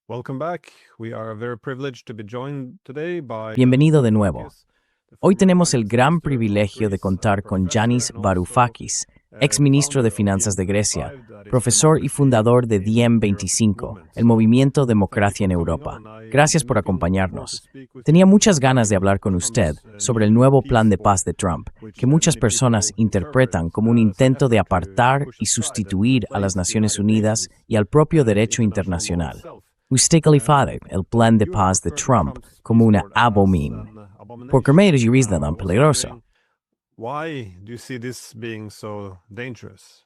Welcome back. We are very privileged to be joined today by Bienvenido de nuevo. Hoy tenemos el gran privilegio de contar con Yanis Varoufakis, exministro de Finanzas de Grecia, profesor y fundador de Diem25, el movimiento Democracia en Europa. Gracias por acompañarnos. Tenía muchas ganas de hablar con usted sobre el nuevo plan de paz de Trump, que muchas personas interpretan como un intento de apartar y sustituir a las Naciones Unidas y al propio derecho internacional. Usted califica el plan de paz de Trump como una abominación. ¿Por qué me dirías tan peligroso? Why do you see this being so dangerous?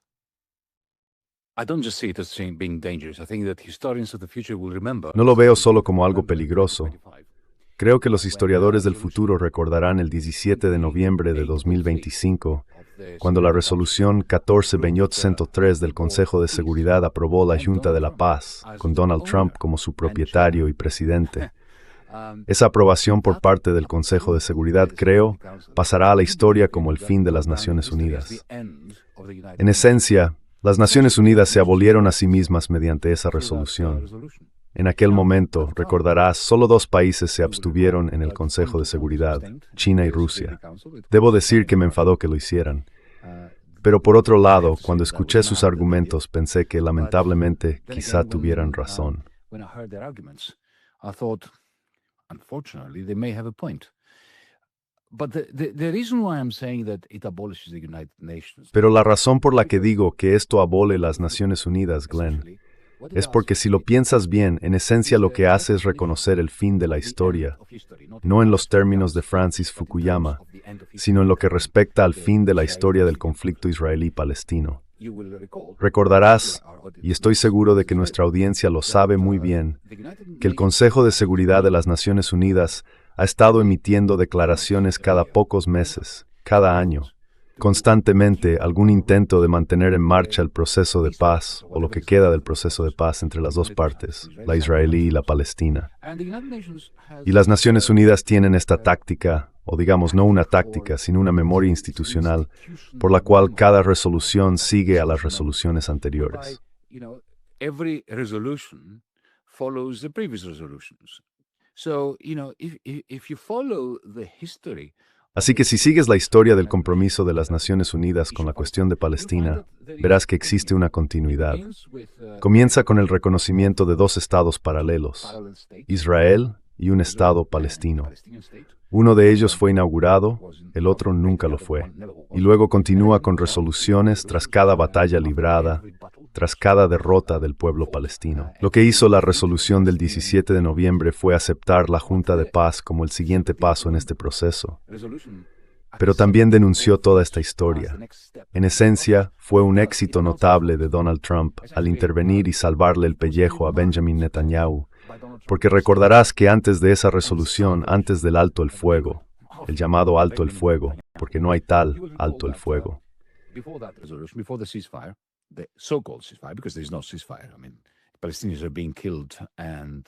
I don't just see it as being dangerous. I think that historians of the future will remember. No lo veo solo como algo peligroso. Creo que los historiadores del futuro recordarán el 17 de noviembre de 2025, cuando la resolución 142803 del Consejo de Seguridad aprobó la Junta de la Paz, con Donald Trump como su propietario y presidente. Esa aprobación por parte del Consejo de Seguridad, creo, pasará a la historia como el fin de las Naciones Unidas. En esencia, las Naciones Unidas se abolieron a sí mismas mediante esa resolución. En aquel momento, recordarás, solo 2 países se abstuvieron en el Consejo de Seguridad, China y Rusia. Debo decir que me enfadó que lo hicieran. Pero por otro lado, cuando escuché sus argumentos, pensé que lamentablemente quizá tuvieran razón. Unfortunately, they may have a point. But the reason why I'm saying that it abolishes the United Nations. Pero la razón por la que digo que esto abole las Naciones Unidas, Glenn, es porque si lo piensas bien, en esencia lo que hace es reconocer el fin de la historia, no en los términos de Francis Fukuyama, sino en lo que respecta al fin de la historia del conflicto israelí-palestino. Recordarás, y estoy seguro de que nuestra audiencia lo sabe muy bien, que el Consejo de Seguridad de las Naciones Unidas ha estado emitiendo declaraciones cada pocos meses, cada año, constantemente algún intento de mantener en marcha el proceso de paz o lo que queda del proceso de paz entre las dos partes, la israelí y la palestina. Y las Naciones Unidas tienen esta táctica, o digamos no una táctica, sino una memoria institucional, por la cual cada resolución sigue a las resoluciones anteriores. Every resolution follows the previous resolutions. So, if you follow the history. Así que si sigues la historia del compromiso de las Naciones Unidas con la cuestión de Palestina, verás que existe una continuidad. Comienza con el reconocimiento de 2 estados paralelos, Israel y un estado palestino. Uno de ellos fue inaugurado, el otro nunca lo fue. Y luego continúa con resoluciones tras cada batalla librada, tras cada derrota del pueblo palestino. Lo que hizo la resolución del 17 de noviembre fue aceptar la Junta de Paz como el siguiente paso en este proceso. Pero también denunció toda esta historia. En esencia, fue un éxito notable de Donald Trump al intervenir y salvarle el pellejo a Benjamin Netanyahu, porque recordarás que antes de esa resolución, antes del alto el fuego, el llamado alto el fuego, porque no hay tal alto el fuego.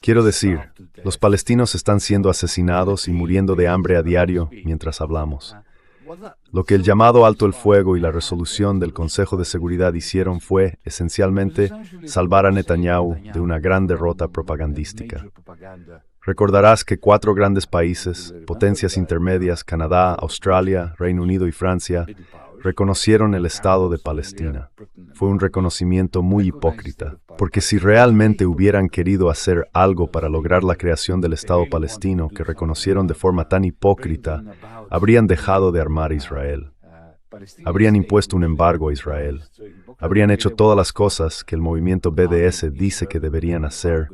Quiero decir, los palestinos están siendo asesinados y muriendo de hambre a diario mientras hablamos. Lo que el llamado alto el fuego y la resolución del Consejo de Seguridad hicieron fue, esencialmente, salvar a Netanyahu de una gran derrota propagandística. Recordarás que 4 grandes países, potencias intermedias, Canadá, Australia, Reino Unido y Francia, reconocieron el Estado de Palestina. Fue un reconocimiento muy hipócrita, porque si realmente hubieran querido hacer algo para lograr la creación del Estado palestino que reconocieron de forma tan hipócrita, habrían dejado de armar a Israel. Habrían impuesto un embargo a Israel. Habrían hecho todas las cosas que el movimiento BDS dice que deberían hacer,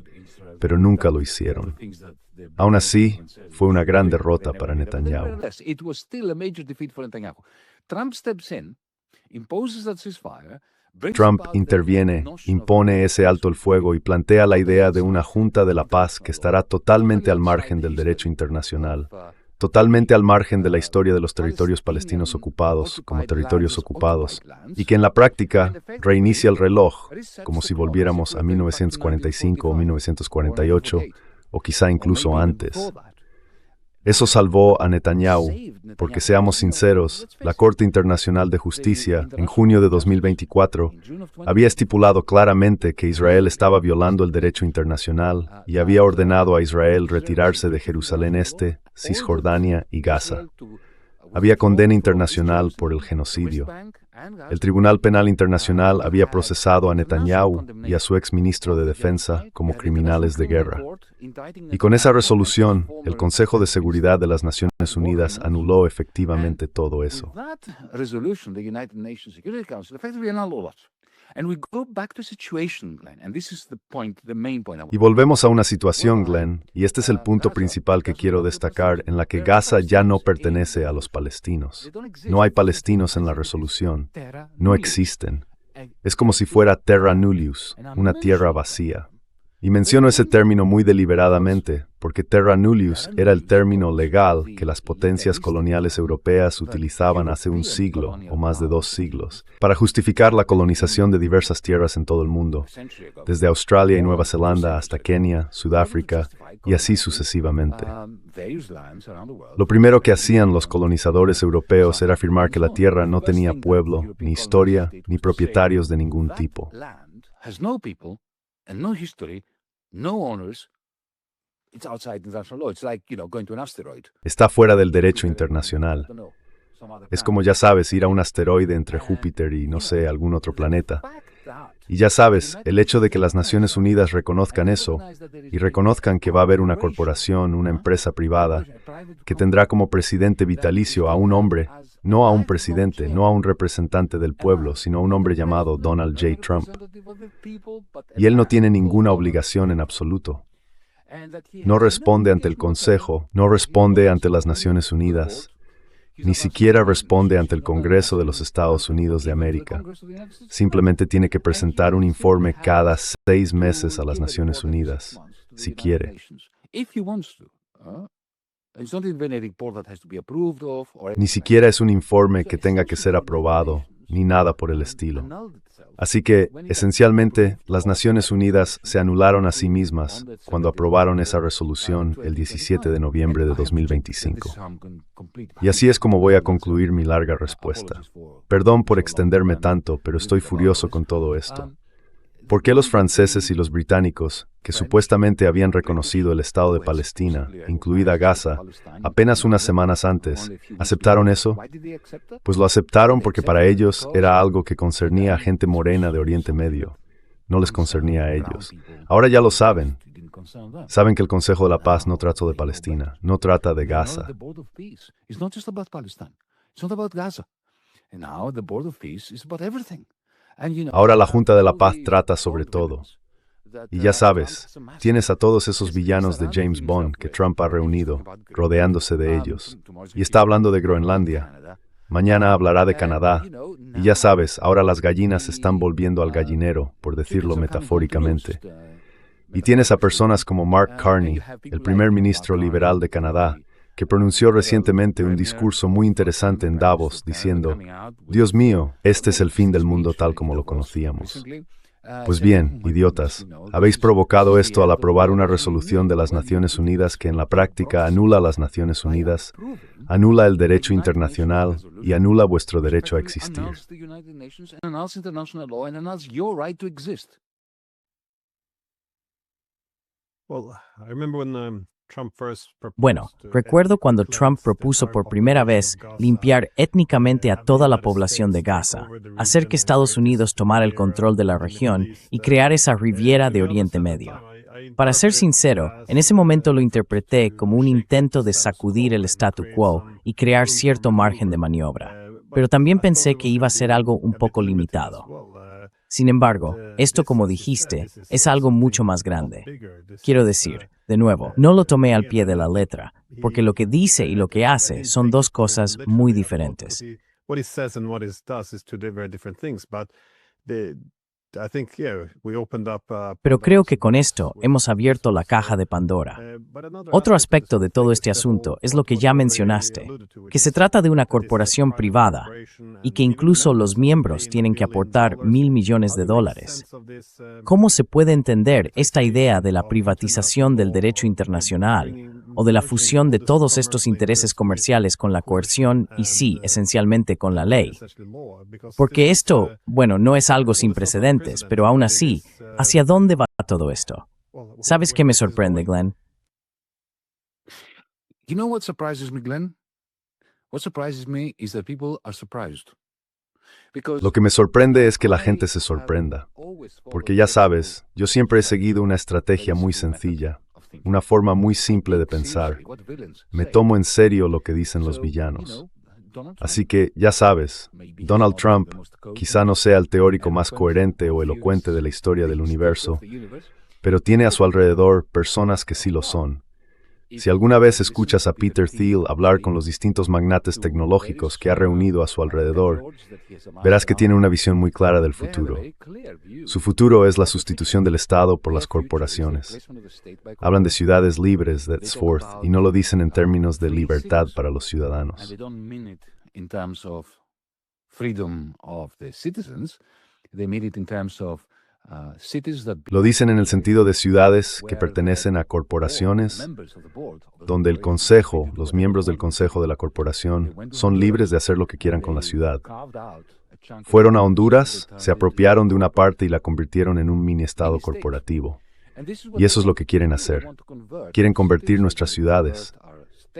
pero nunca lo hicieron. Aún así, fue una gran derrota para Netanyahu. Trump interviene, impone ese alto el fuego y plantea la idea de una Junta de la Paz que estará totalmente al margen del derecho internacional, totalmente al margen de la historia de los territorios palestinos ocupados como territorios ocupados, y que en la práctica reinicia el reloj, como si volviéramos a 1945 o 1948, o quizá incluso antes. Eso salvó a Netanyahu, porque seamos sinceros, la Corte Internacional de Justicia, en junio de 2024, había estipulado claramente que Israel estaba violando el derecho internacional y había ordenado a Israel retirarse de Jerusalén Este, Cisjordania y Gaza. Había condena internacional por el genocidio. El Tribunal Penal Internacional había procesado a Netanyahu y a su exministro de Defensa como criminales de guerra. Y con esa resolución, el Consejo de Seguridad de las Naciones Unidas anuló efectivamente todo eso. Y volvemos a una situación, Glenn, y este es el punto principal que quiero destacar, en la que Gaza ya no pertenece a los palestinos. No hay palestinos en la resolución. No existen. Es como si fuera terra nullius, una tierra vacía. Y menciono ese término muy deliberadamente, porque terra nullius era el término legal que las potencias coloniales europeas utilizaban hace un siglo o más de 2 siglos para justificar la colonización de diversas tierras en todo el mundo, desde Australia y Nueva Zelanda hasta Kenia, Sudáfrica y así sucesivamente. Lo primero que hacían los colonizadores europeos era afirmar que la tierra no tenía pueblo, ni historia, ni propietarios de ningún tipo. And no history, no owners. It's outside international law. It's like, going to an asteroid. Está fuera del derecho internacional. Es como, ya sabes, ir a un asteroide entre Júpiter y, no sé, algún otro planeta. Y ya sabes, el hecho de que las Naciones Unidas reconozcan eso y reconozcan que va a haber una corporación, una empresa privada, que tendrá como presidente vitalicio a un hombre, no a un presidente, no a un representante del pueblo, sino a un hombre llamado Donald J. Trump. Y él no tiene ninguna obligación en absoluto. No responde ante el Consejo, no responde ante las Naciones Unidas, ni siquiera responde ante el Congreso de los Estados Unidos de América. Simplemente tiene que presentar un informe cada 6 meses a las Naciones Unidas, si quiere. Ni siquiera es un informe que tenga que ser aprobado, ni nada por el estilo. Así que, esencialmente, las Naciones Unidas se anularon a sí mismas cuando aprobaron esa resolución el 17 de noviembre de 2025. Y así es como voy a concluir mi larga respuesta. Perdón por extenderme tanto, pero estoy furioso con todo esto. ¿Por qué los franceses y los británicos, que supuestamente habían reconocido el Estado de Palestina, incluida Gaza, apenas unas semanas antes, aceptaron eso? Pues lo aceptaron porque para ellos era algo que concernía a gente morena de Oriente Medio. No les concernía a ellos. Ahora ya lo saben. Saben que el Consejo de la Paz no trató de Palestina, no trata de Gaza. Ahora la Junta de la Paz trata sobre todo. Y ya sabes, tienes a todos esos villanos de James Bond que Trump ha reunido, rodeándose de ellos. Y está hablando de Groenlandia. Mañana hablará de Canadá. Y ya sabes, ahora las gallinas se están volviendo al gallinero, por decirlo metafóricamente. Y tienes a personas como Mark Carney, el primer ministro liberal de Canadá, que pronunció recientemente un discurso muy interesante en Davos, diciendo: «Dios mío, este es el fin del mundo tal como lo conocíamos». Pues bien, idiotas, habéis provocado esto al aprobar una resolución de las Naciones Unidas que en la práctica anula a las Naciones Unidas, anula el derecho internacional y anula vuestro derecho a existir. Bueno, recuerdo cuando Trump propuso por primera vez limpiar étnicamente a toda la población de Gaza, hacer que Estados Unidos tomara el control de la región y crear esa Riviera de Oriente Medio. Para ser sincero, en ese momento lo interpreté como un intento de sacudir el statu quo y crear cierto margen de maniobra, pero también pensé que iba a ser algo un poco limitado. Sin embargo, esto, como dijiste, es algo mucho más grande. Quiero decir, de nuevo, no lo tomé al pie de la letra, porque lo que dice y lo que hace son 2 cosas muy diferentes. Pero creo que con esto hemos abierto la caja de Pandora. Otro aspecto de todo este asunto es lo que ya mencionaste, que se trata de una corporación privada y que incluso los miembros tienen que aportar $1,000 millones. ¿Cómo se puede entender esta idea de la privatización del derecho internacional o de la fusión de todos estos intereses comerciales con la coerción y sí, esencialmente con la ley. Porque esto, bueno, no es algo sin precedentes, pero aún así, ¿hacia dónde va todo esto? ¿Sabes qué me sorprende, Glenn? You know what surprises me, Glenn? What surprises me is that people are surprised. Lo que me sorprende es que la gente se sorprenda. Porque ya sabes, yo siempre he seguido una estrategia muy sencilla, una forma muy simple de pensar. Me tomo en serio lo que dicen los villanos. Así que, ya sabes, Donald Trump quizá no sea el teórico más coherente o elocuente de la historia del universo, pero tiene a su alrededor personas que sí lo son. Si alguna vez escuchas a Peter Thiel hablar con los distintos magnates tecnológicos que ha reunido a su alrededor, verás que tiene una visión muy clara del futuro. Su futuro es la sustitución del Estado por las corporaciones. Hablan de ciudades libres, thenceforth, y no lo dicen en términos de libertad para los ciudadanos. Lo dicen en el sentido de ciudades que pertenecen a corporaciones, donde el consejo, los miembros del consejo de la corporación, son libres de hacer lo que quieran con la ciudad. Fueron a Honduras, se apropiaron de una parte y la convirtieron en un mini estado corporativo. Y eso es lo que quieren hacer. Quieren convertir nuestras ciudades,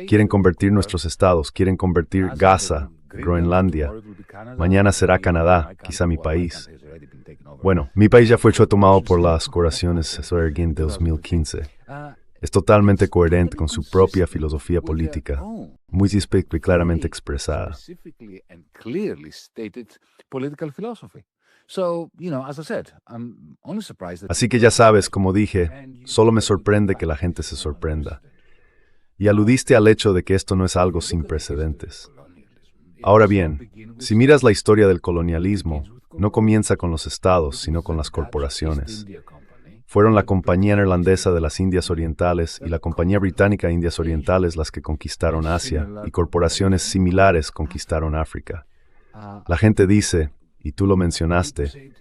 quieren convertir nuestros estados, quieren convertir Gaza, Groenlandia. Mañana será Canadá, quizá mi país. Bueno, mi país ya fue tomado por las corazones en 2015. Es totalmente coherente con su propia filosofía política, muy específica y claramente expresada. Así que ya sabes, como dije, solo me sorprende que la gente se sorprenda. Y aludiste al hecho de que esto no es algo sin precedentes. Ahora bien, si miras la historia del colonialismo, no comienza con los estados, sino con las corporaciones. Fueron la Compañía Neerlandesa de las Indias Orientales y la Compañía Británica de Indias Orientales las que conquistaron Asia, y corporaciones similares conquistaron África. La gente dice, y tú lo mencionaste,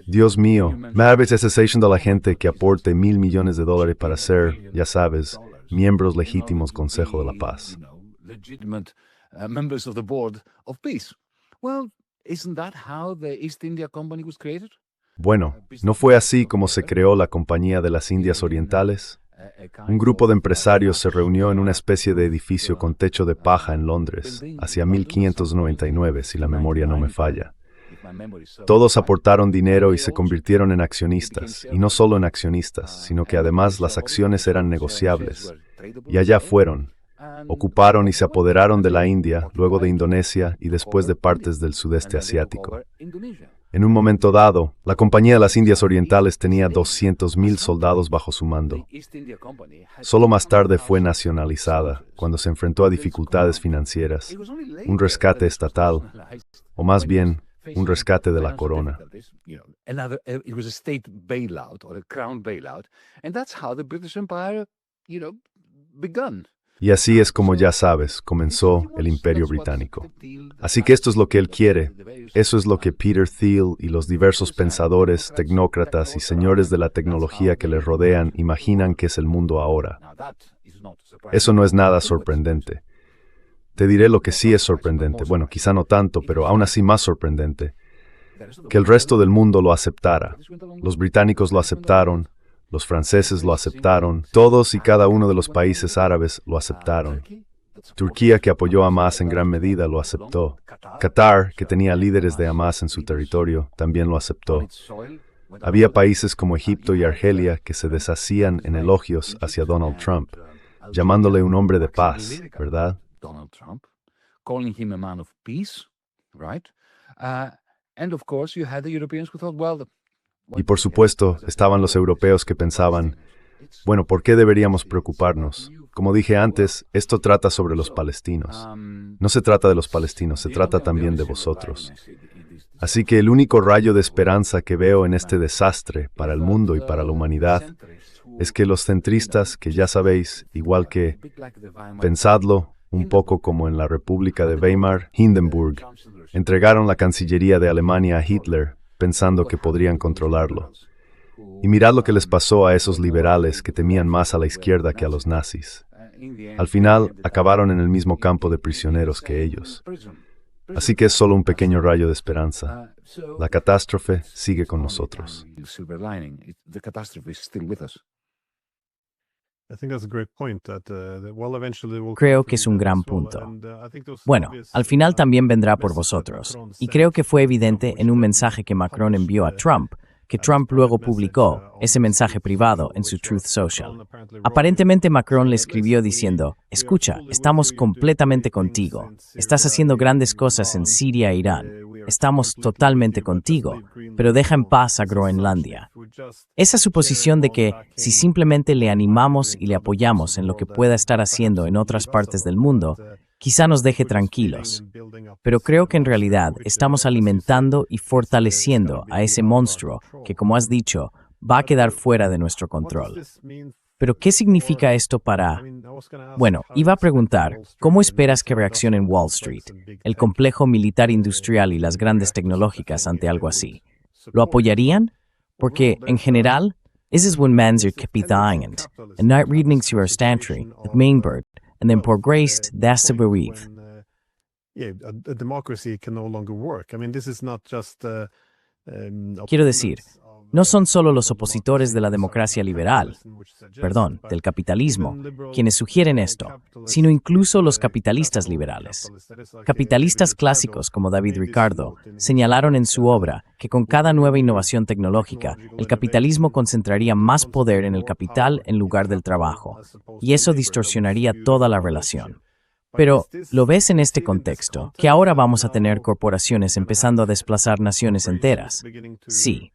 Dios mío, me veces cesation de la gente que aporte $1,000 millones para ser, ya sabes, miembros legítimos Consejo de la Paz. Members of the Board of Peace. Well, isn't that how the East India Company was created? Bueno, ¿no fue así como se creó la Compañía de las Indias Orientales? Un grupo de empresarios se reunió en una especie de edificio con techo de paja en Londres, hacia 1599, si la memoria no me falla. Todos aportaron dinero y se convirtieron en accionistas, y no solo en accionistas, sino que además las acciones eran negociables. Y allá fueron. Ocuparon y se apoderaron de la India, luego de Indonesia y después de partes del sudeste asiático. En un momento dado, la Compañía de las Indias Orientales tenía 200,000 soldados bajo su mando. Solo más tarde fue nacionalizada, cuando se enfrentó a dificultades financieras, un rescate estatal, o más bien, un rescate de la corona. Y así es como ya sabes, comenzó el Imperio Británico. Así que esto es lo que él quiere. Eso es lo que Peter Thiel y los diversos pensadores, tecnócratas y señores de la tecnología que les rodean imaginan que es el mundo ahora. Eso no es nada sorprendente. Te diré lo que sí es sorprendente, bueno, quizá no tanto, pero aún así más sorprendente, que el resto del mundo lo aceptara. Los británicos lo aceptaron, los franceses lo aceptaron, todos y cada uno de los países árabes lo aceptaron. Turquía, que apoyó a Hamas en gran medida, lo aceptó. Qatar, que tenía líderes de Hamas en su territorio, también lo aceptó. Había países como Egipto y Argelia que se deshacían en elogios hacia Donald Trump, llamándole un hombre de paz, ¿verdad? Donald Trump, calling him a man of peace, right? And of course you had the Europeans who thought, well, y por supuesto, estaban los europeos que pensaban, bueno, ¿por qué deberíamos preocuparnos? Como dije antes, esto trata sobre los palestinos. No se trata de los palestinos, se trata también de vosotros. Así que el único rayo de esperanza que veo en este desastre para el mundo y para la humanidad es que los centristas, que ya sabéis, igual que, pensadlo, un poco como en la República de Weimar, Hindenburg, entregaron la Cancillería de Alemania a Hitler, pensando que podrían controlarlo. Y mirad lo que les pasó a esos liberales que temían más a la izquierda que a los nazis. Al final, acabaron en el mismo campo de prisioneros que ellos. Así que es solo un pequeño rayo de esperanza. La catástrofe sigue con nosotros. Creo que es un gran punto. Bueno, al final también vendrá por vosotros. Y creo que fue evidente en un mensaje que Macron envió a Trump, que Trump luego publicó ese mensaje privado en su Truth Social. Aparentemente Macron le escribió diciendo: escucha, estamos completamente contigo. Estás haciendo grandes cosas en Siria e Irán. Estamos totalmente contigo, pero deja en paz a Groenlandia. Esa suposición de que, si simplemente le animamos y le apoyamos en lo que pueda estar haciendo en otras partes del mundo, quizá nos deje tranquilos. Pero creo que en realidad estamos alimentando y fortaleciendo a ese monstruo que, como has dicho, va a quedar fuera de nuestro control. Pero, ¿qué significa esto para...? Bueno, iba a preguntar, ¿cómo esperas que reaccionen Wall Street, el complejo militar industrial y las grandes tecnológicas ante algo así? ¿Lo apoyarían? Porque, en general, ese es un man zich kapitaingend, en night readings your stantry, at Mainbird, and then por graced, das te bereave. Quiero decir, no son solo los opositores de la democracia liberal, del capitalismo, quienes sugieren esto, sino incluso los capitalistas liberales. Capitalistas clásicos como David Ricardo señalaron en su obra que con cada nueva innovación tecnológica, el capitalismo concentraría más poder en el capital en lugar del trabajo, y eso distorsionaría toda la relación. Pero, ¿lo ves en este contexto, que ahora vamos a tener corporaciones empezando a desplazar naciones enteras? Sí.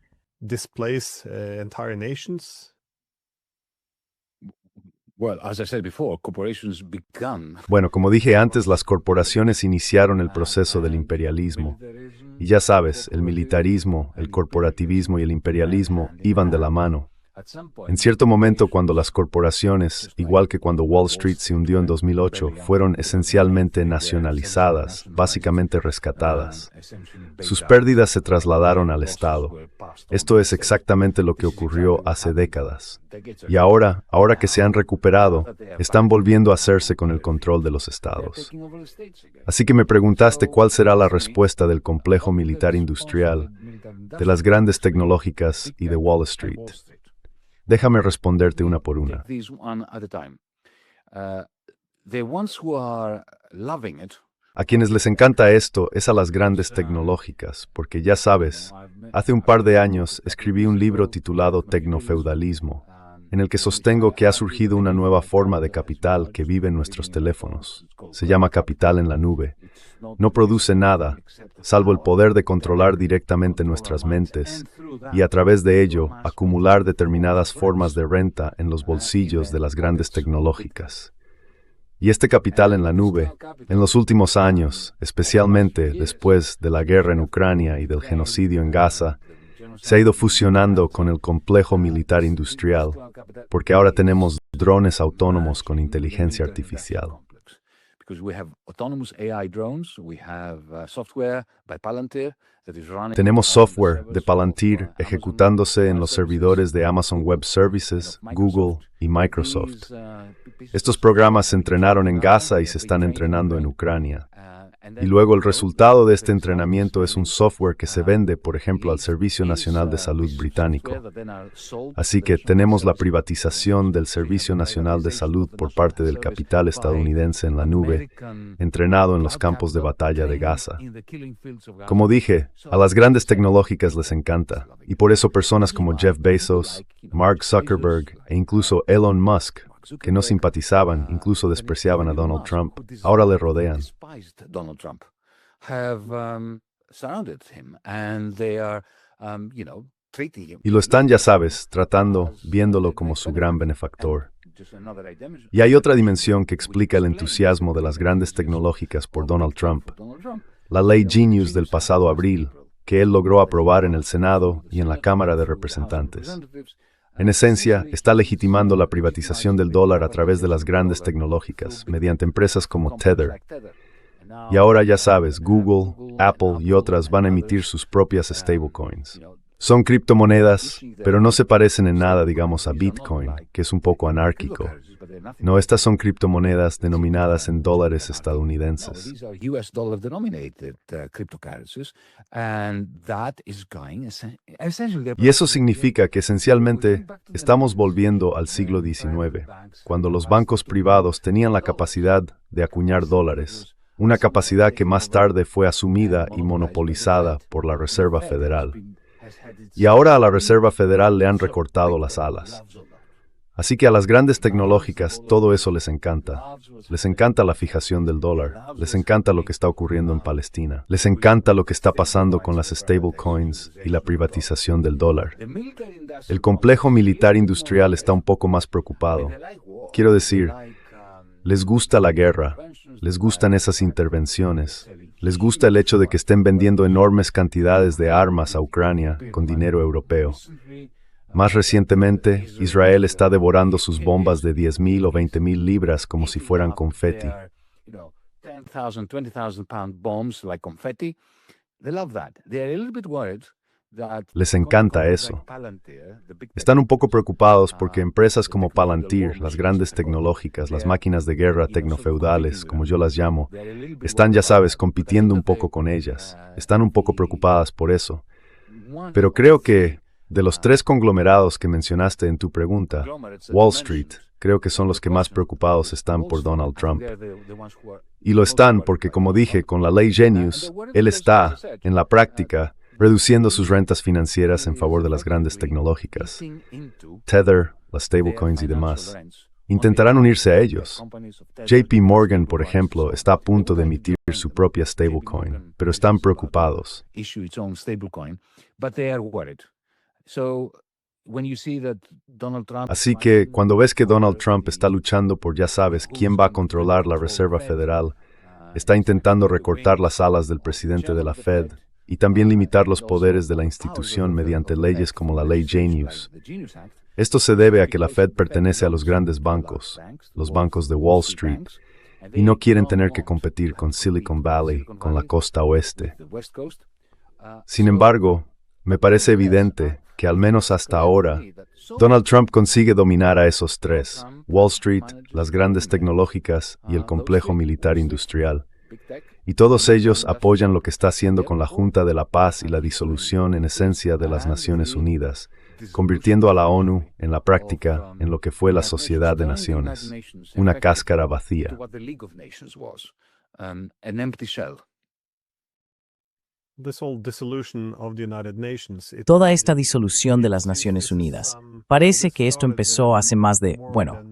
Bueno, como dije antes, las corporaciones iniciaron el proceso del imperialismo. Y ya sabes, el militarismo, el corporativismo y el imperialismo iban de la mano. En cierto momento, cuando las corporaciones, igual que cuando Wall Street se hundió en 2008, fueron esencialmente nacionalizadas, básicamente rescatadas. Sus pérdidas se trasladaron al Estado. Esto es exactamente lo que ocurrió hace décadas. Y ahora que se han recuperado, están volviendo a hacerse con el control de los Estados. Así que me preguntaste cuál será la respuesta del complejo militar industrial, de las grandes tecnológicas y de Wall Street. Déjame responderte una por una. A quienes les encanta esto es a las grandes tecnológicas, porque ya sabes, hace un par de años escribí un libro titulado Tecnofeudalismo, en el que sostengo que ha surgido una nueva forma de capital que vive en nuestros teléfonos. Se llama capital en la nube. No produce nada, salvo el poder de controlar directamente nuestras mentes y a través de ello acumular determinadas formas de renta en los bolsillos de las grandes tecnológicas. Y este capital en la nube, en los últimos años, especialmente después de la guerra en Ucrania y del genocidio en Gaza, se ha ido fusionando con el complejo militar industrial, porque ahora tenemos drones autónomos con inteligencia artificial. Tenemos software de Palantir ejecutándose en los servidores de Amazon Web Services, Google y Microsoft. Estos programas se entrenaron en Gaza y se están entrenando en Ucrania. Y luego el resultado de este entrenamiento es un software que se vende, por ejemplo, al Servicio Nacional de Salud británico. Así que tenemos la privatización del Servicio Nacional de Salud por parte del capital estadounidense en la nube, entrenado en los campos de batalla de Gaza. Como dije, a las grandes tecnológicas les encanta, y por eso personas como Jeff Bezos, Mark Zuckerberg e incluso Elon Musk, que no simpatizaban, incluso despreciaban a Donald Trump, ahora le rodean. Y lo están, ya sabes, tratando, viéndolo como su gran benefactor. Y hay otra dimensión que explica el entusiasmo de las grandes tecnológicas por Donald Trump. La ley Genius del pasado abril, que él logró aprobar en el Senado y en la Cámara de Representantes. En esencia, está legitimando la privatización del dólar a través de las grandes tecnológicas, mediante empresas como Tether. Y ahora ya sabes, Google, Apple y otras van a emitir sus propias stablecoins. Son criptomonedas, pero no se parecen en nada, digamos, a Bitcoin, que es un poco anárquico. No, estas son criptomonedas denominadas en dólares estadounidenses. These are US dollar denominated cryptocurrencies, and that is going essentially. Y eso significa que esencialmente estamos volviendo al siglo XIX, cuando los bancos privados tenían la capacidad de acuñar dólares, una capacidad que más tarde fue asumida y monopolizada por la Reserva Federal. Y ahora a la Reserva Federal le han recortado las alas. Así que a las grandes tecnológicas todo eso les encanta. Les encanta la fijación del dólar, les encanta lo que está ocurriendo en Palestina, les encanta lo que está pasando con las stablecoins y la privatización del dólar. El complejo militar industrial está un poco más preocupado. Quiero decir, les gusta la guerra, les gustan esas intervenciones, les gusta el hecho de que estén vendiendo enormes cantidades de armas a Ucrania con dinero europeo. Más recientemente, Israel está devorando sus bombas de 10,000 o 20,000 libras como si fueran confeti. 10,000, 20,000 pound bombs like confetti. They love that. They are a little bit worried that Les encanta eso. Están un poco preocupados porque empresas como Palantir, las grandes tecnológicas, las máquinas de guerra tecnofeudales, como yo las llamo, están, ya sabes, compitiendo un poco con ellas. Están un poco preocupadas por eso. Pero creo que de los tres conglomerados que mencionaste en tu pregunta, Wall Street, creo que son los que más preocupados están por Donald Trump. Y lo están porque, como dije, con la ley Genius, él está, en la práctica, reduciendo sus rentas financieras en favor de las grandes tecnológicas. Tether, las stablecoins y demás. Intentarán unirse a ellos. JP Morgan, por ejemplo, está a punto de emitir su propia stablecoin, pero están preocupados. Así que, cuando ves que Donald Trump está luchando por ya sabes quién va a controlar la Reserva Federal, está intentando recortar las alas del presidente de la Fed y también limitar los poderes de la institución mediante leyes como la ley Genius. Esto se debe a que la Fed pertenece a los grandes bancos, los bancos de Wall Street, y no quieren tener que competir con Silicon Valley, con la costa oeste. Sin embargo, me parece evidente que al menos hasta ahora, Donald Trump consigue dominar a esos tres, Wall Street, las grandes tecnológicas y el complejo militar industrial. Y todos ellos apoyan lo que está haciendo con la Junta de la Paz y la disolución en esencia de las Naciones Unidas, convirtiendo a la ONU, en la práctica, en lo que fue la Sociedad de Naciones, una cáscara vacía. Toda esta disolución de las Naciones Unidas. Parece que esto empezó hace más de,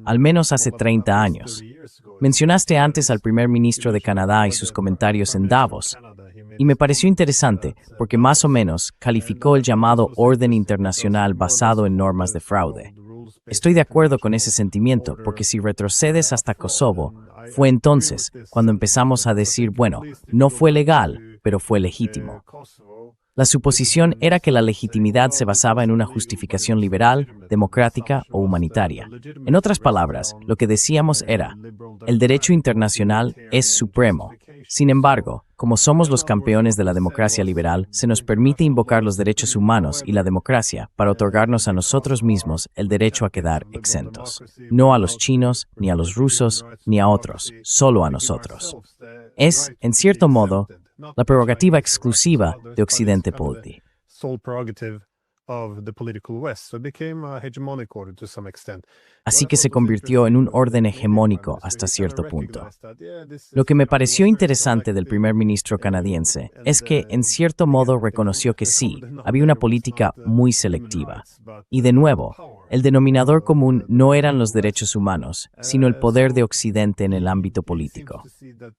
al menos hace 30 años. Mencionaste antes al primer ministro de Canadá y sus comentarios en Davos. Y me pareció interesante porque más o menos calificó el llamado orden internacional basado en normas de fraude. Estoy de acuerdo con ese sentimiento porque si retrocedes hasta Kosovo, fue entonces cuando empezamos a decir, no fue legal, pero fue legítimo. La suposición era que la legitimidad se basaba en una justificación liberal, democrática o humanitaria. En otras palabras, lo que decíamos era, el derecho internacional es supremo. Sin embargo, como somos los campeones de la democracia liberal, se nos permite invocar los derechos humanos y la democracia para otorgarnos a nosotros mismos el derecho a quedar exentos. No a los chinos, ni a los rusos, ni a otros, solo a nosotros. Es, en cierto modo, la prerrogativa exclusiva de Occidente Politi. Así que se convirtió en un orden hegemónico hasta cierto punto. Lo que me pareció interesante del primer ministro canadiense es que, en cierto modo, reconoció que sí, había una política muy selectiva. Y de nuevo, el denominador común no eran los derechos humanos, sino el poder de Occidente en el ámbito político.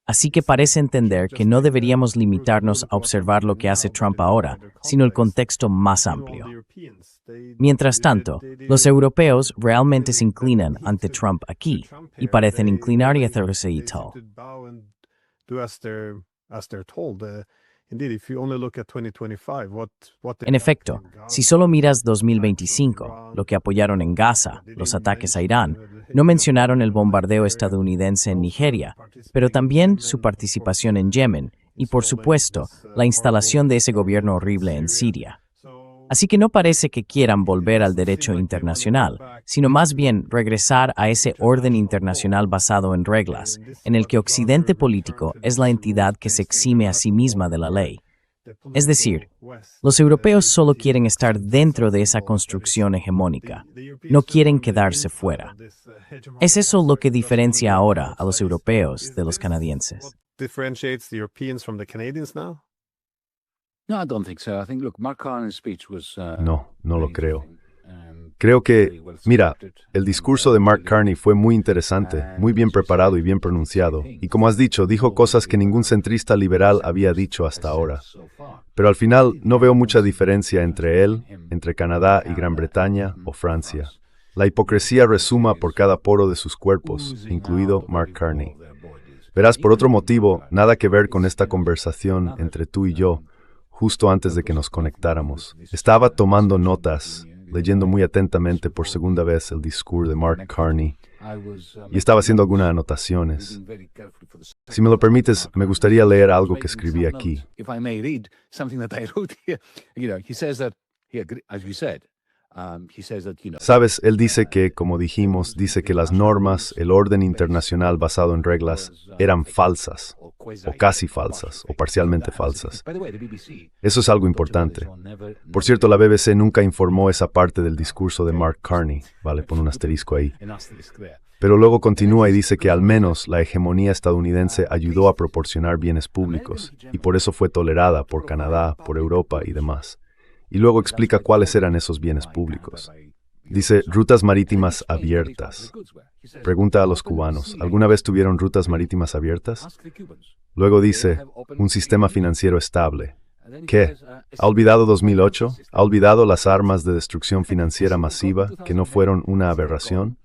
Así que parece entender que no deberíamos limitarnos a observar lo que hace Trump ahora, sino el contexto más amplio. Mientras tanto, los europeos realmente se inclinan ante Trump aquí y parecen inclinar y hacerse y tal. En efecto, si solo miras 2025, lo que apoyaron en Gaza, los ataques a Irán, no mencionaron el bombardeo estadounidense en Nigeria, pero también su participación en Yemen y, por supuesto, la instalación de ese gobierno horrible en Siria. Así que no parece que quieran volver al derecho internacional, sino más bien regresar a ese orden internacional basado en reglas, en el que Occidente político es la entidad que se exime a sí misma de la ley. Es decir, los europeos solo quieren estar dentro de esa construcción hegemónica, no quieren quedarse fuera. ¿Es eso lo que diferencia ahora a los europeos de los canadienses? Differentiates the Europeans from the Canadians now? No, I don't think so. I think, look, Mark Carney's speech was, No, no lo very creo. interesting, Creo que, very well mira, scripted, el discurso de Mark Carney fue muy interesante, muy bien preparado y bien pronunciado, y como has dicho, dijo cosas que ningún centrista liberal había dicho hasta ahora. Pero al final no veo mucha diferencia entre él, entre Canadá y Gran Bretaña o Francia. La hipocresía resuma por cada poro de sus cuerpos, incluido Mark Carney. Verás, por otro motivo, nada que ver con esta conversación entre tú y yo, justo antes de que nos conectáramos. Estaba tomando notas, leyendo muy atentamente por segunda vez el discurso de Mark Carney, y estaba haciendo algunas anotaciones. Si me lo permites, me gustaría leer algo que escribí aquí. If I may read something that I wrote here, he says that, as you said, he says that, Sabes, él dice que, como dijimos, dice que las normas, el orden internacional basado en reglas, eran falsas, o casi falsas, o parcialmente falsas. Eso es algo importante. Por cierto, la BBC nunca informó esa parte del discurso de Mark Carney. Vale, pon un asterisco ahí. Pero luego continúa y dice que al menos la hegemonía estadounidense ayudó a proporcionar bienes públicos, y por eso fue tolerada por Canadá, por Europa y demás. Y luego explica cuáles eran esos bienes públicos. Dice, rutas marítimas abiertas. Pregunta a los cubanos, ¿alguna vez tuvieron rutas marítimas abiertas? Luego dice, un sistema financiero estable. ¿Qué? ¿Ha olvidado 2008? ¿Ha olvidado las armas de destrucción financiera masiva que no fueron una aberración?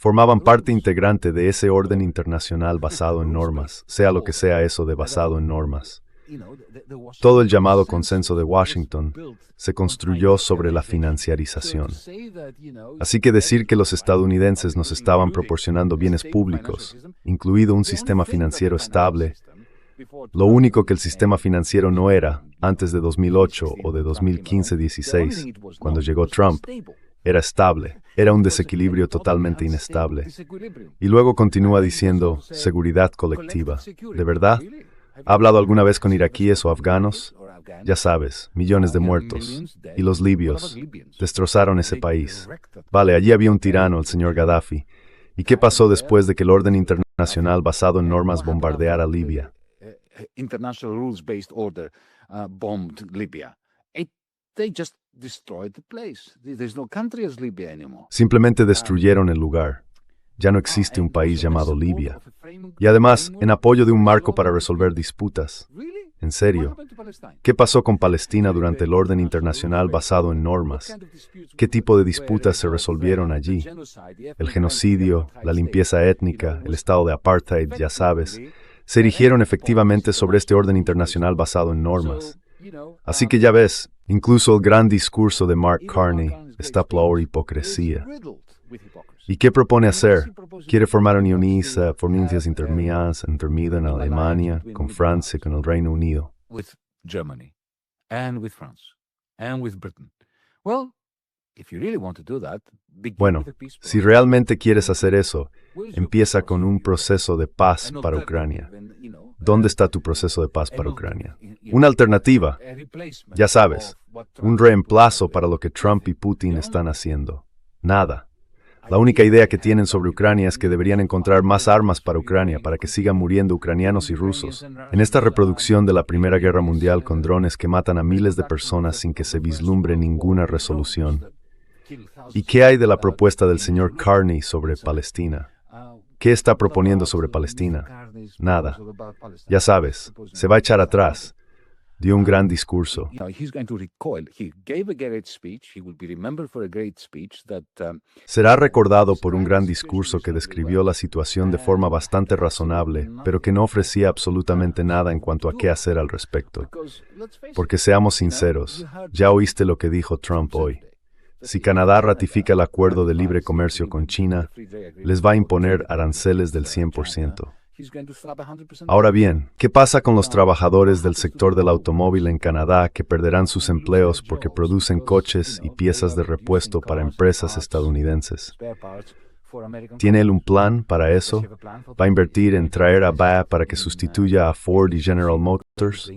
Formaban parte integrante de ese orden internacional basado en normas, sea lo que sea eso de basado en normas. Todo el llamado consenso de Washington se construyó sobre la financiarización. Así que decir que los estadounidenses nos estaban proporcionando bienes públicos, incluido un sistema financiero estable, lo único que el sistema financiero no era, antes de 2008 o de 2015-16, cuando llegó Trump, era estable, era un desequilibrio totalmente inestable. Y luego continúa diciendo, seguridad colectiva. ¿De verdad? ¿Ha hablado alguna vez con iraquíes o afganos? Ya sabes, millones de muertos. Y los libios destrozaron ese país. Vale, allí había un tirano, el señor Gaddafi. ¿Y qué pasó después de que el orden internacional basado en normas bombardeara Libia? International rules-based order bombed Libya. They just destroyed the place. There's no country as Libya anymore. Simplemente destruyeron el lugar. Ya no existe un país llamado Libia. Y además, en apoyo de un marco para resolver disputas. En serio, ¿qué pasó con Palestina durante el orden internacional basado en normas? ¿Qué tipo de disputas se resolvieron allí? El genocidio, la limpieza étnica, el estado de apartheid, ya sabes, se erigieron efectivamente sobre este orden internacional basado en normas. Así que ya ves, incluso el gran discurso de Mark Carney está plagado de hipocresía. ¿Y qué propone hacer? Quiere formar uniones, provincias intermedias en Alemania, con Francia, con el Reino Unido. With Germany, and with France, and with Britain. Well, if you really want to do that, begin Bueno, with a peace si process. realmente quieres hacer eso, empieza con un proceso de paz para Ucrania. ¿Dónde está tu proceso de paz para Ucrania? Una alternativa, ya sabes, un reemplazo para lo que Trump y Putin están haciendo. Nada. La única idea que tienen sobre Ucrania es que deberían encontrar más armas para Ucrania para que sigan muriendo ucranianos y rusos. En esta reproducción de la Primera Guerra Mundial con drones que matan a miles de personas sin que se vislumbre ninguna resolución. ¿Y qué hay de la propuesta del señor Carney sobre Palestina? ¿Qué está proponiendo sobre Palestina? Nada. Ya sabes, se va a echar atrás. Dio un gran discurso. Será recordado por un gran discurso que describió la situación de forma bastante razonable, pero que no ofrecía absolutamente nada en cuanto a qué hacer al respecto. Porque seamos sinceros, ya oíste lo que dijo Trump hoy. si Canadá ratifica el acuerdo de libre comercio con China, les va a imponer aranceles del 100%. Ahora bien, ¿qué pasa con los trabajadores del sector del automóvil en Canadá que perderán sus empleos porque producen coches y piezas de repuesto para empresas estadounidenses? ¿Tiene él un plan para eso? ¿Va a invertir en traer a BAE para que sustituya a Ford y General Motors?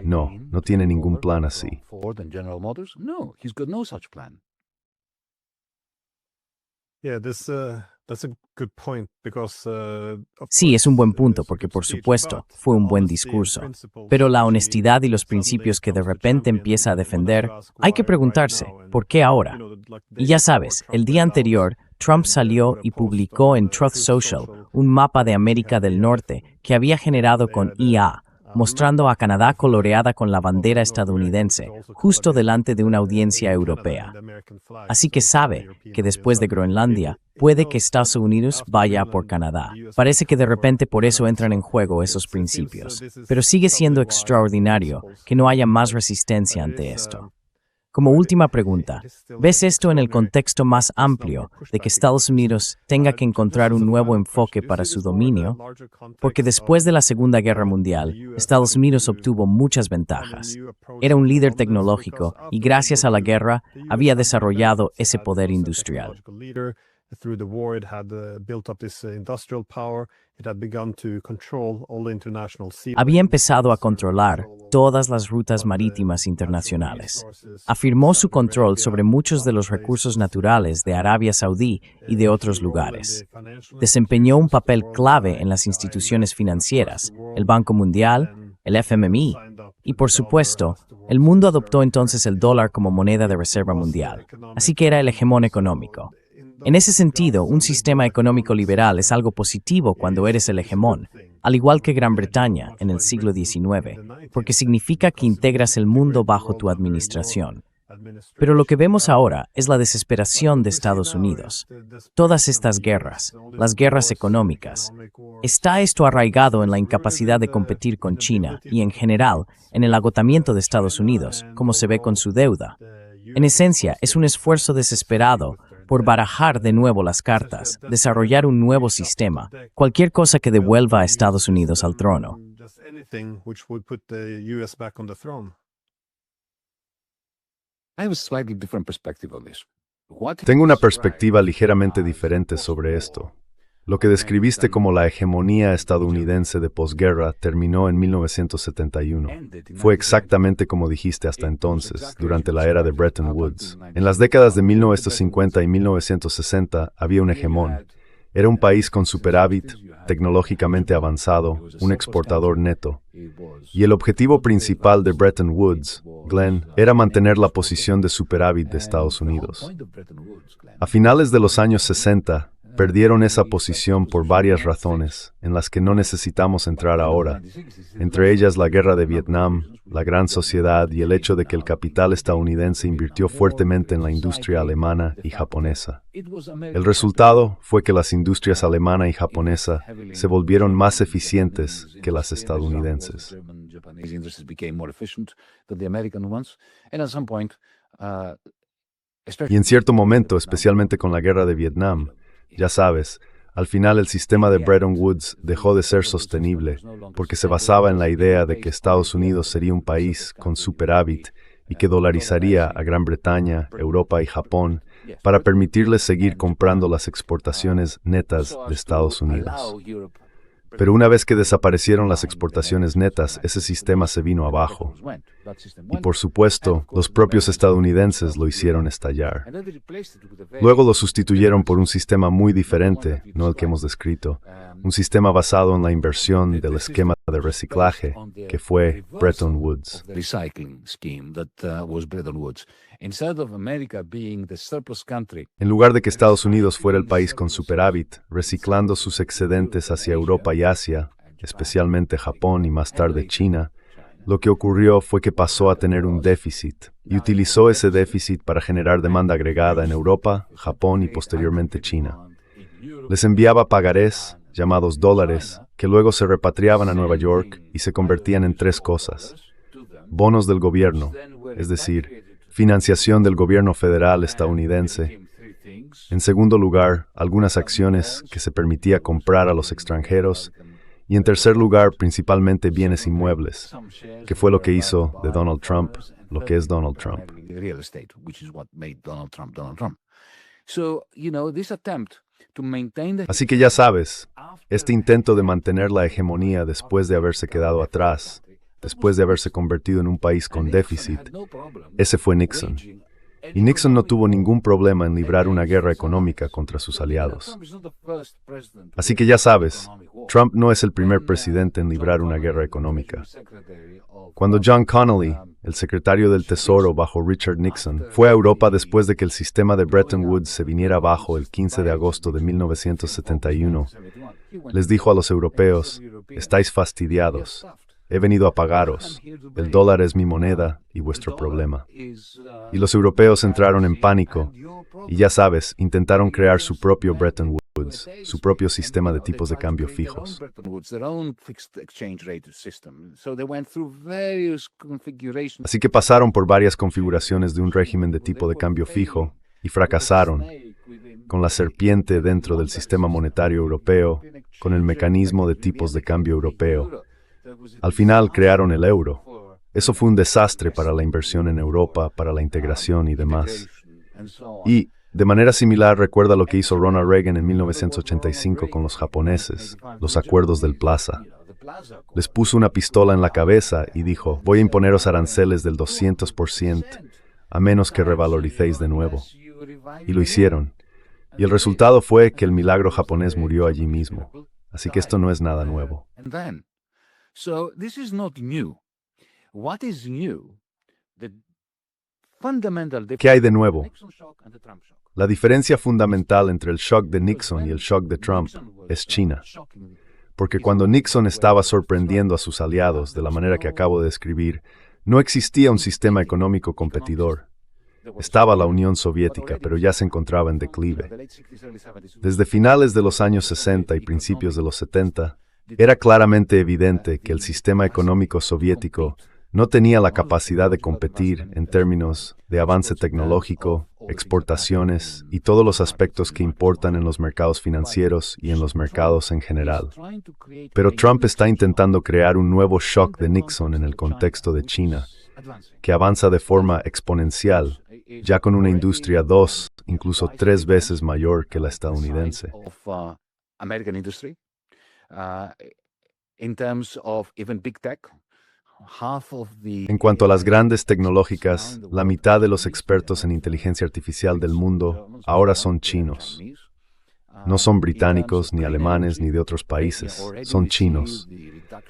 No, no tiene ningún plan así. That's a good point because, Sí, es un buen punto porque, por supuesto, fue un buen discurso. Pero la honestidad y los principios que de repente empieza a defender, hay que preguntarse, ¿por qué ahora? Y ya sabes, el día anterior, Trump salió y publicó en Truth Social un mapa de América del Norte que había generado con IA, mostrando a Canadá coloreada con la bandera estadounidense, justo delante de una audiencia europea. Así que sabe que después de Groenlandia, puede que Estados Unidos vaya por Canadá. Parece que de repente por eso entran en juego esos principios. Pero sigue siendo extraordinario que no haya más resistencia ante esto. Como última pregunta, ¿ves esto en el contexto más amplio de que Estados Unidos tenga que encontrar un nuevo enfoque para su dominio? Porque después de la Segunda Guerra Mundial, Estados Unidos obtuvo muchas ventajas. Era un líder tecnológico y gracias a la guerra había desarrollado ese poder industrial. Through the war, it had built up this industrial power. It had begun to control all the international sea. Había empezado a controlar todas las rutas marítimas internacionales. Afirmó su control sobre muchos de los recursos naturales de Arabia Saudí y de otros lugares. Desempeñó un papel clave en las instituciones financieras, el Banco Mundial, el FMI, y por supuesto, el mundo adoptó entonces el dólar como moneda de reserva mundial, así que era el hegemón económico. En ese sentido, un sistema económico liberal es algo positivo cuando eres el hegemón, al igual que Gran Bretaña en el siglo XIX, porque significa que integras el mundo bajo tu administración. Pero lo que vemos ahora es la desesperación de Estados Unidos. Todas estas guerras, las guerras económicas, ¿está esto arraigado en la incapacidad de competir con China y, en general, en el agotamiento de Estados Unidos, como se ve con su deuda? En esencia, es un esfuerzo desesperado por barajar de nuevo las cartas, desarrollar un nuevo sistema, cualquier cosa que devuelva a Estados Unidos al trono. Tengo una perspectiva ligeramente diferente sobre esto. Lo que describiste como la hegemonía estadounidense de posguerra terminó en 1971. Fue exactamente como dijiste hasta entonces, durante la era de Bretton Woods. En las décadas de 1950 y 1960 había un hegemón. Era un país con superávit, tecnológicamente avanzado, un exportador neto. Y el objetivo principal de Bretton Woods, Glenn, era mantener la posición de superávit de Estados Unidos. A finales de los años 60, perdieron esa posición por varias razones, en las que no necesitamos entrar ahora, entre ellas la guerra de Vietnam, la gran sociedad y el hecho de que el capital estadounidense invirtió fuertemente en la industria alemana y japonesa. El resultado fue que las industrias alemana y japonesa se volvieron más eficientes que las estadounidenses. Y en cierto momento, especialmente con la guerra de Vietnam, ya sabes, al final el sistema de Bretton Woods dejó de ser sostenible porque se basaba en la idea de que Estados Unidos sería un país con superávit y que dolarizaría a Gran Bretaña, Europa y Japón para permitirles seguir comprando las exportaciones netas de Estados Unidos. Pero una vez que desaparecieron las exportaciones netas, ese sistema se vino abajo. Y por supuesto, los propios estadounidenses lo hicieron estallar. Luego lo sustituyeron por un sistema muy diferente, no el que hemos descrito, un sistema basado en la inversión del esquema de reciclaje, que fue Bretton Woods. En lugar de que Estados Unidos fuera el país con superávit, reciclando sus excedentes hacia Europa y Asia, especialmente Japón y más tarde China, lo que ocurrió fue que pasó a tener un déficit y utilizó ese déficit para generar demanda agregada en Europa, Japón y posteriormente China. Les enviaba pagarés, llamados dólares, que luego se repatriaban a Nueva York y se convertían en tres cosas: bonos del gobierno, es decir, financiación del gobierno federal estadounidense. En segundo lugar, algunas acciones que se permitía comprar a los extranjeros. Y en tercer lugar, principalmente bienes inmuebles, que fue lo que hizo de Donald Trump lo que es Donald Trump. Real estate, which is what made Donald Trump Donald Trump. So, this attempt to maintain the... Así que ya sabes, este intento de mantener la hegemonía después de haberse quedado atrás, después de haberse convertido en un país con déficit, ese fue Nixon. Y Nixon no tuvo ningún problema en librar una guerra económica contra sus aliados. Así que ya sabes, Trump no es el primer presidente en librar una guerra económica. Cuando John Connally, el secretario del Tesoro bajo Richard Nixon, fue a Europa después de que el sistema de Bretton Woods se viniera abajo el 15 de agosto de 1971, les dijo a los europeos, estáis fastidiados. He venido a pagaros. El dólar es mi moneda y vuestro problema. Y los europeos entraron en pánico y ya sabes, intentaron crear su propio Bretton Woods, su propio sistema de tipos de cambio fijos. Así que pasaron por varias configuraciones de un régimen de tipo de cambio fijo y fracasaron, con la serpiente dentro del sistema monetario europeo, con el mecanismo de tipos de cambio europeo. Al final crearon el euro. Eso fue un desastre para la inversión en Europa, para la integración y demás. Y, de manera similar, recuerda lo que hizo Ronald Reagan en 1985 con los japoneses, los acuerdos del Plaza. Les puso una pistola en la cabeza y dijo, voy a imponeros aranceles del 200%, a menos que revaloricéis de nuevo. Y lo hicieron. Y el resultado fue que el milagro japonés murió allí mismo. Así que esto no es nada nuevo. So this is not new. What is new? The fundamental difference. ¿Qué hay de nuevo? La diferencia fundamental entre el shock de Nixon y el shock de Trump es China. Porque cuando Nixon estaba sorprendiendo a sus aliados de la manera que acabo de describir, no existía un sistema económico competidor. Estaba la Unión Soviética, pero ya se encontraba en declive. Desde finales de los años 60 y principios de los 70, era claramente evidente que el sistema económico soviético no tenía la capacidad de competir en términos de avance tecnológico, exportaciones y todos los aspectos que importan en los mercados financieros y en los mercados en general. Pero Trump está intentando crear un nuevo shock de Nixon en el contexto de China, que avanza de forma exponencial, ya con una industria 2, incluso 3 veces mayor que la estadounidense. En cuanto a las grandes tecnológicas, la mitad de los expertos en inteligencia artificial del mundo ahora son chinos. No son británicos, ni alemanes, ni de otros países, son chinos.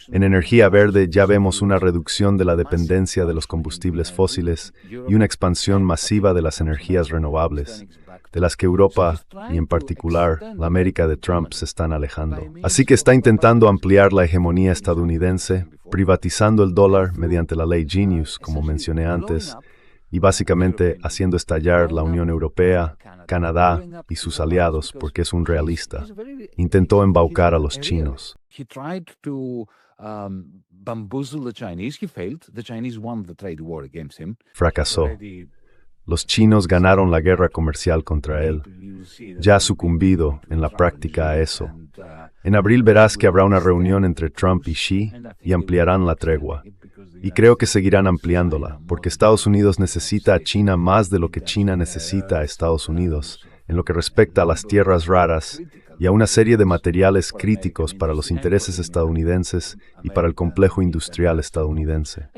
En energía verde ya vemos una reducción de la dependencia de los combustibles fósiles y una expansión masiva de las energías renovables, de las que Europa, y en particular la América de Trump, se están alejando. Así que está intentando ampliar la hegemonía estadounidense, privatizando el dólar mediante la ley Genius, como mencioné antes, y básicamente haciendo estallar la Unión Europea, Canadá y sus aliados, porque es un realista. Intentó embaucar a los chinos. Fracasó. Los chinos ganaron la guerra comercial contra él. Ya ha sucumbido en la práctica a eso. En abril verás que habrá una reunión entre Trump y Xi y ampliarán la tregua. Y creo que seguirán ampliándola, porque Estados Unidos necesita a China más de lo que China necesita a Estados Unidos, en lo que respecta a las tierras raras y a una serie de materiales críticos para los intereses estadounidenses y para el complejo industrial estadounidense.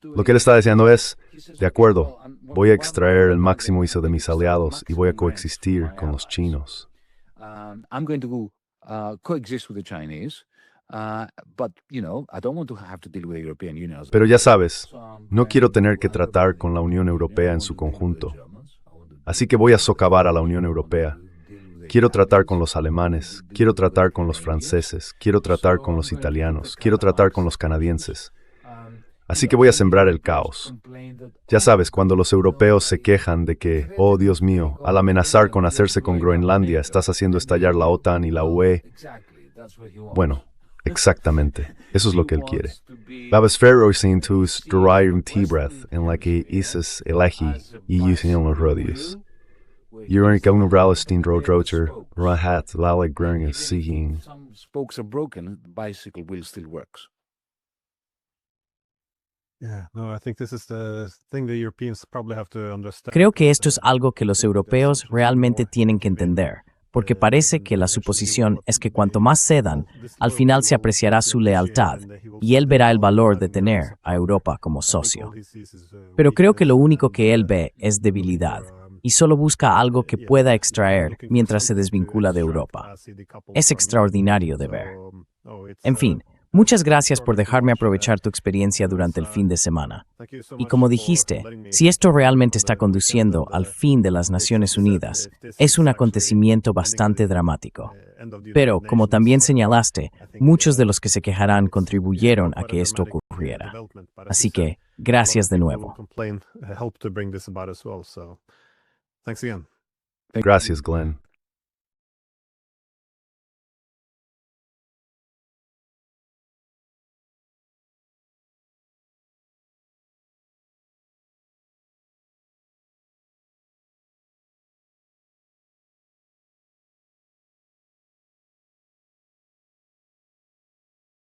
Lo que él está diciendo es, de acuerdo, voy a extraer el máximo ISO de mis aliados y voy a coexistir con los chinos. Pero ya sabes, no quiero tener que tratar con la Unión Europea en su conjunto. Así que voy a socavar a la Unión Europea. Quiero tratar con los alemanes, quiero tratar con los franceses, quiero tratar con los italianos, quiero tratar con los canadienses. Así que voy a sembrar el caos. Ya sabes, cuando los europeos se quejan de que, oh Dios mío, al amenazar con hacerse con Groenlandia, estás haciendo estallar la OTAN y la UE. Bueno, Exactamente. Eso es lo que él quiere. Babasferoisin tus derium tibreth en la que isis elegi y usin los rodius. Urinka unubralistin drodrocher, rahat laleg gringus seeking. Some spokes are broken, the bicycle wheel still works. Yeah, no, I think this is the thing the Europeans probably have to understand. Creo que esto es algo que los europeos realmente tienen que entender, porque parece que la suposición es que cuanto más cedan, al final se apreciará su lealtad y él verá el valor de tener a Europa como socio. Pero creo que lo único que él ve es debilidad y solo busca algo que pueda extraer mientras se desvincula de Europa. Es extraordinario de ver. En fin, muchas gracias por dejarme aprovechar tu experiencia durante el fin de semana. Y como dijiste, si esto realmente está conduciendo al fin de las Naciones Unidas, es un acontecimiento bastante dramático. Pero, como también señalaste, muchos de los que se quejarán contribuyeron a que esto ocurriera. Así que, gracias de nuevo. Help to bring this about as well. So, thanks again. Gracias, Glenn.